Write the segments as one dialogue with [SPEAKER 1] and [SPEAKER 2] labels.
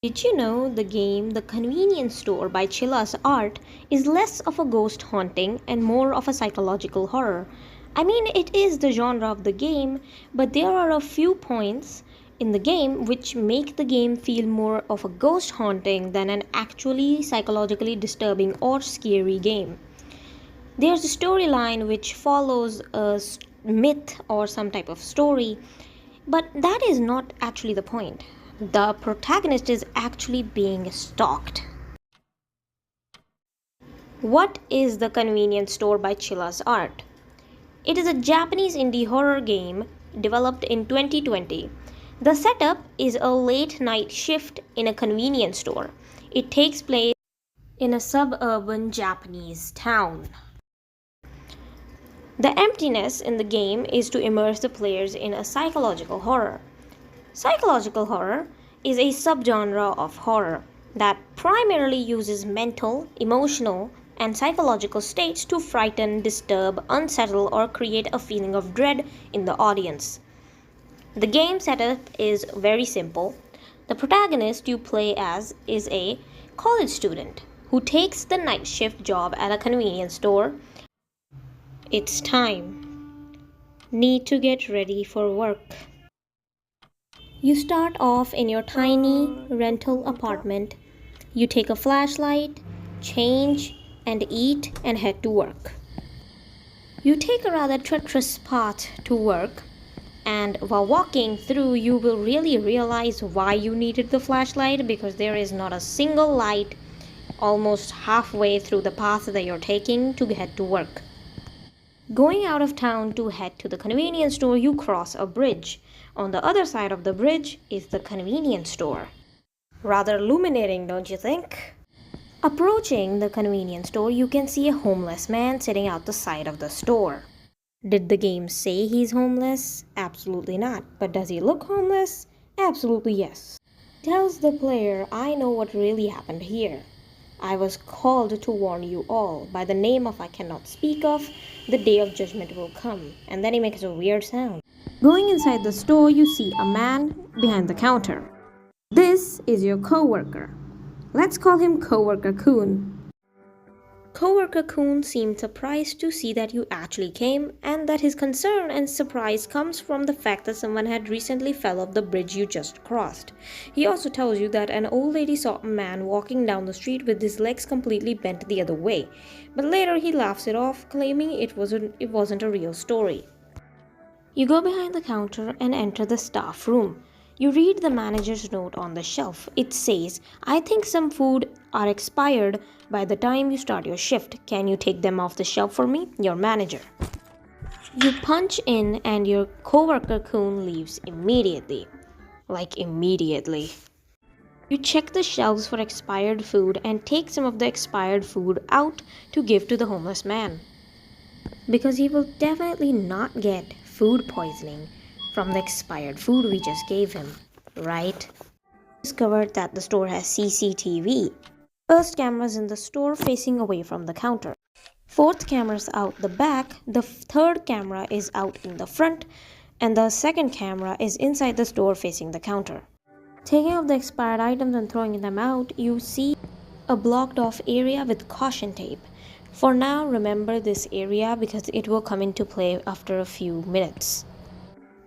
[SPEAKER 1] Did you know the game The Convenience Store by Chilla's Art is less of a ghost haunting and more of a psychological horror? I mean, it is the genre of the game, but there are a few points in the game which make the game feel more of a ghost haunting than an actually psychologically disturbing or scary game. There's a storyline which follows a myth or some type of story, but that is not actually the point. The protagonist is actually being stalked. What is The Convenience Store by Chilla's Art? It is a Japanese indie horror game developed in 2020. The setup is a late night shift in a convenience store. It takes place in a suburban Japanese town. The emptiness in the game is to immerse the players in a psychological horror. Psychological horror is a subgenre of horror that primarily uses mental, emotional, and psychological states to frighten, disturb, unsettle, or create a feeling of dread in the audience. The game setup is very simple. The protagonist you play as is a college student who takes the night shift job at a convenience store. It's time. Need to get ready for work. You start off in your tiny rental apartment. You take a flashlight, change, and eat and head to work. You take a rather treacherous path to work, and while walking through, you will really realize why you needed the flashlight because there is not a single light almost halfway through the path that you're taking to head to work. Going out of town to head to the convenience store, you cross a bridge. On the other side of the bridge is the convenience store. Rather illuminating, don't you think? Approaching the convenience store, you can see a homeless man sitting out the side of the store. Did the game say he's homeless? Absolutely not. But does he look homeless? Absolutely yes. Tells the player, I know what really happened here. I was called to warn you all. By the name of I cannot speak of, the day of judgment will come. And then he makes a weird sound. Going inside the store, you see a man behind the counter. This is your co-worker. Let's call him Co-worker Coon. Co-worker Coon seemed surprised to see that you actually came, and that his concern and surprise comes from the fact that someone had recently fell off the bridge you just crossed. He also tells you that an old lady saw a man walking down the street with his legs completely bent the other way, but later he laughs it off, claiming it wasn't a real story. You go behind the counter and enter the staff room. You read the manager's note on the shelf. It says, I think some food are expired by the time you start your shift. Can you take them off the shelf for me? Your manager. You punch in and your coworker Coon leaves immediately. Like immediately. You check the shelves for expired food and take some of the expired food out to give to the homeless man. Because he will definitely not get food poisoning from the expired food we just gave him, right? Discovered that the store has CCTV. First cameras in the store facing away from the counter. Fourth camera's out the back, the third camera is out in the front, and the second camera is inside the store facing the counter. Taking off the expired items and throwing them out, you see a blocked off area with caution tape. For now, remember this area because it will come into play after a few minutes.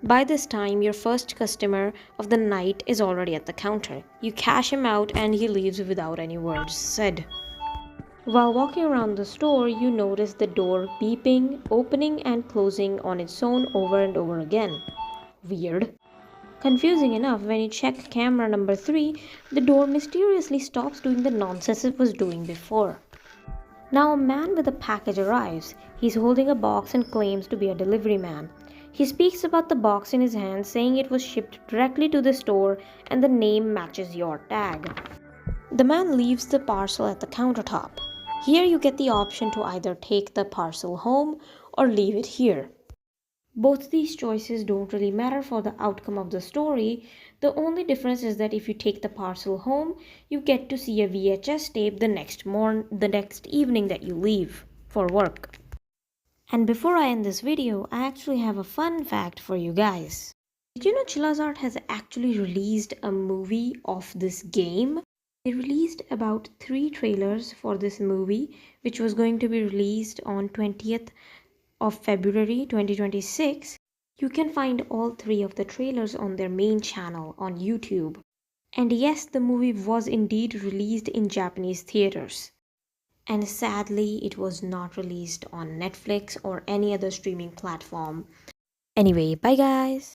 [SPEAKER 1] By this time, your first customer of the night is already at the counter. You cash him out and he leaves without any words said. While walking around the store, you notice the door beeping, opening and closing on its own over and over again. Weird. Confusing enough, when you check camera number 3, the door mysteriously stops doing the nonsense it was doing before. Now a man with a package arrives. He's holding a box and claims to be a delivery man. He speaks about the box in his hand, saying it was shipped directly to the store and the name matches your tag. The man leaves the parcel at the countertop. Here you get the option to either take the parcel home or leave it here. Both these choices don't really matter for the outcome of the story. The only difference is that if you take the parcel home, you get to see a VHS tape the next evening that you leave for work. And before I end this video, I actually have a fun fact for you guys. Did you know Chillazart has actually released a movie of this game? They released about 3 trailers for this movie, which was going to be released on 20th of February 2026. You can find all 3 of the trailers on their main channel on YouTube. And yes, the movie was indeed released in Japanese theaters. And sadly, it was not released on Netflix or any other streaming platform. Anyway, bye guys!